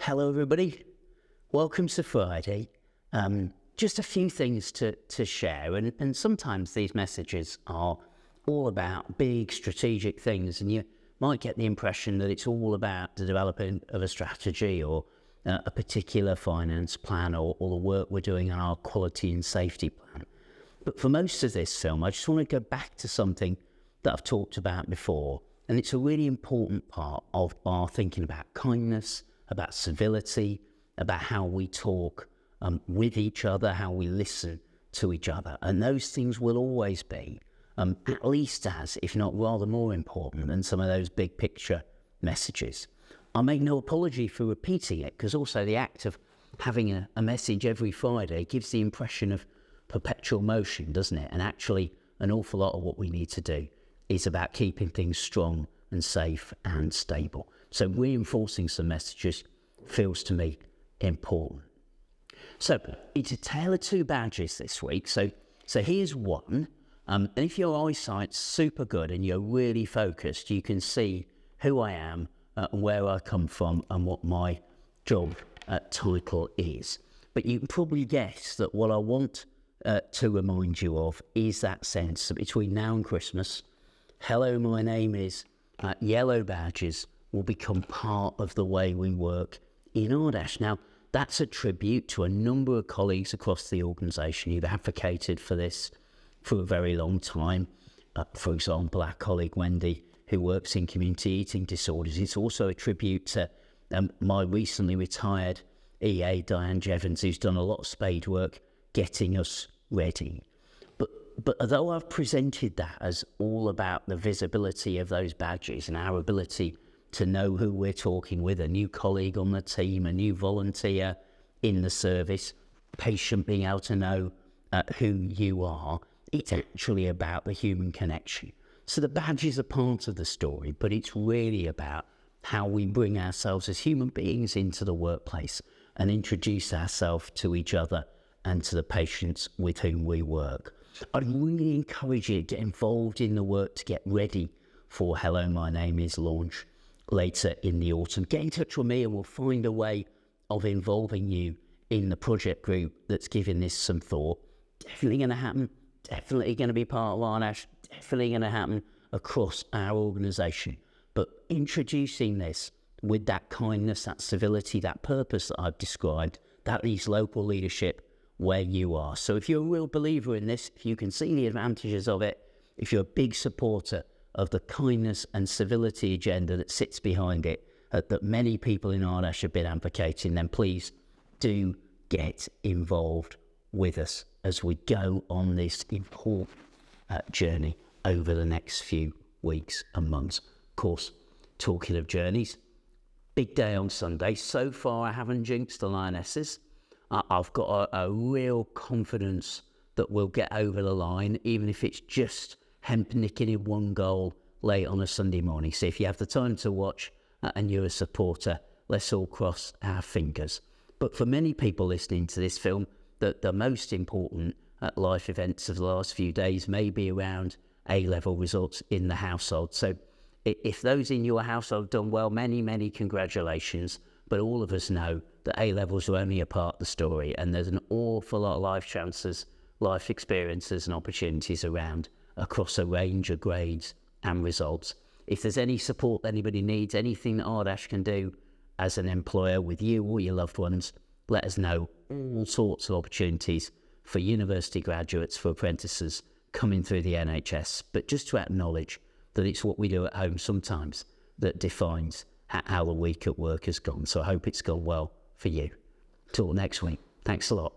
Hello, everybody. Welcome to Friday. Just a few things to share, and sometimes these messages are all about big strategic things, and you might get the impression that it's all about the developing of a strategy or a particular finance plan or the work we're doing on our quality and safety plan. But for most of this film, I just want to go back to something that I've talked about before, and it's a really important part of our thinking about kindness, about civility, about how we talk with each other, how we listen to each other. And those things will always be at least as, if not rather more important than some of those big picture messages. I make no apology for repeating it, because also the act of having a message every Friday gives the impression of perpetual motion, doesn't it? And actually an awful lot of what we need to do is about keeping things strong and safe and stable. So reinforcing some messages feels to me important. So it's a tale of two badges this week. So here's one. And if your eyesight's super good and you're really focused, you can see who I am, where I come from, and what my job title is. But you can probably guess that what I want to remind you of is that sense that between now and Christmas, hello, my name is, yellow badges will become part of the way we work in Ardash. Now, that's a tribute to a number of colleagues across the organisation who've advocated for this for a very long time. For example, our colleague Wendy, who works in community eating disorders. It's also a tribute to my recently retired EA, Diane Jevons, who's done a lot of spade work getting us ready. But although I've presented that as all about the visibility of those badges and our ability to know who we're talking with, a new colleague on the team, a new volunteer in the service, patient being able to know who you are, it's actually about the human connection. So the badges are part of the story, but it's really about how we bring ourselves as human beings into the workplace and introduce ourselves to each other and to the patients with whom we work. I'd really encourage you to get involved in the work to get ready for Hello, My Name Is launch later in the autumn. Get in touch with me and we'll find a way of involving you in the project group that's giving this some thought. Definitely going to happen, definitely going to be part of Ardash, definitely going to happen across our organisation. But introducing this with that kindness, that civility, that purpose that I've described, that leaves local leadership where you are. So if you're a real believer in this, if you can see the advantages of it, if you're a big supporter of the kindness and civility agenda that sits behind it, that many people in Ardash have been advocating, then please do get involved with us as we go on this important journey over the next few weeks and months. Of course, talking of journeys, big day on Sunday. So far I haven't jinxed the Lionesses. I've got a real confidence that we'll get over the line, even if it's just Hemp nicking in one goal late on a Sunday morning. So if you have the time to watch and you're a supporter, let's all cross our fingers. But for many people listening to this film, the most important life events of the last few days may be around A-level results in the household. So if those in your household have done well, many, many congratulations. But all of us know that A-levels are only a part of the story, and there's an awful lot of life chances, life experiences and opportunities around across a range of grades and results. If there's any support anybody needs, anything that Ardash can do as an employer with you or your loved ones, let us know. All sorts of opportunities for university graduates, for apprentices coming through the NHS, but just to acknowledge that it's what we do at home sometimes that defines how the week at work has gone. So I hope it's gone well for you. Till next week. Thanks a lot.